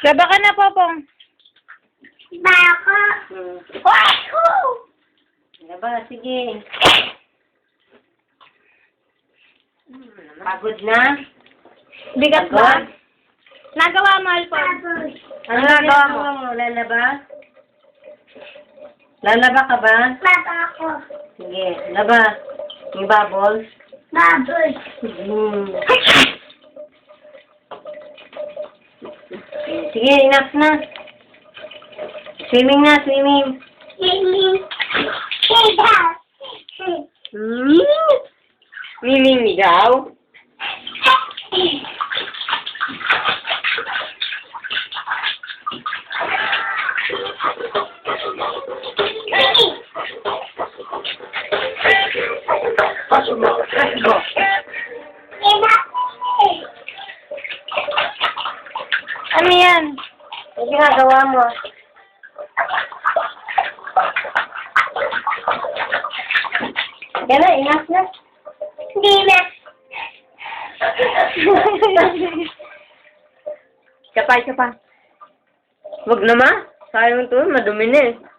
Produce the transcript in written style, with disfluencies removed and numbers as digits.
Laba ka na, Popong. Bako. Bako. Laba, sige. Pagod na? Bigat Pagod? ba? Nagawa mo, Alphonse. Ano nagawa mo? Lalaba? Lalaba ka ba? Bako. Sige, laba. Yung bubbles. Baboy. Sige, enough na. Swimming na, swimming. Swimming. Sigaw. Swimming daw? Let's go. Ano yan? Ang ginagawa mo? Yan na, enough na. Hindi na. Isa pa. Wag na ma. Sayang to, madumi na eh.